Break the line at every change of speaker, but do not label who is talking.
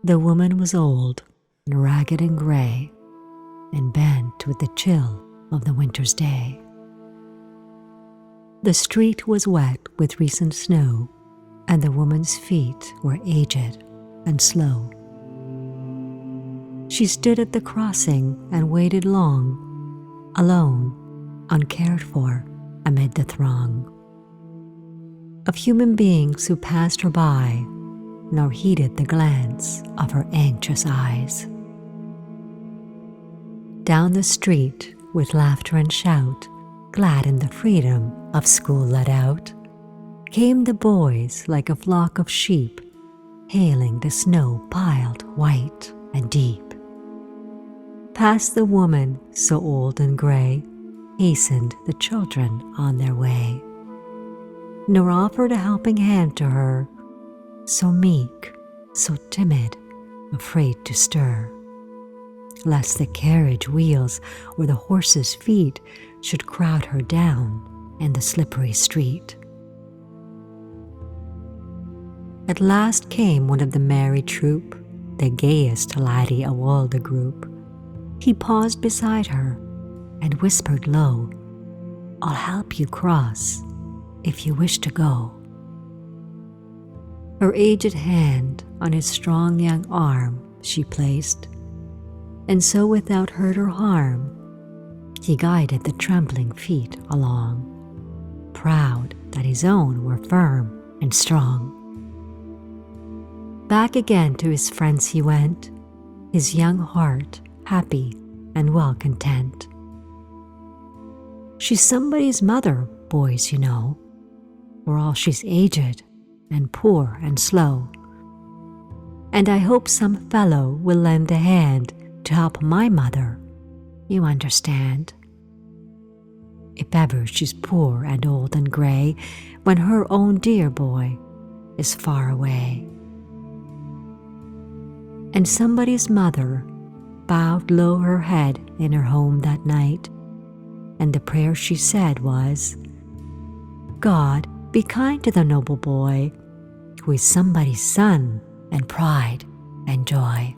The woman was old and ragged and gray, and bent with the chill of the winter's day. The street was wet with recent snow, and the woman's feet were aged and slow. She stood at the crossing and waited long, alone, uncared for amid the throng of human beings who passed her by, nor heeded the glance of her anxious eyes. Down the street, with laughter and shout, glad in the freedom of school let out, came the boys like a flock of sheep, hailing the snow piled white and deep. Past the woman so old and gray hastened the children on their way, nor offered a helping hand to her, so meek, so timid, afraid to stir, lest the carriage wheels or the horse's feet should crowd her down in the slippery street. At last came one of the merry troop, the gayest laddie of all the group. He paused beside her and whispered low, "I'll help you cross if you wish to go." Her aged hand on his strong young arm she placed, and so without hurt or harm he guided the trembling feet along, proud that his own were firm and strong. Back again to his friends he went, his young heart happy and well content. She's somebody's mother, boys, you know, for all she's aged and poor and slow, and I hope some fellow will lend a hand to help my mother, you understand. If ever she's poor and old and gray, when her own dear boy is far away. And somebody's mother bowed low her head in her home that night, and the prayer she said was, "God, be kind to the noble boy, who is somebody's son and pride and joy."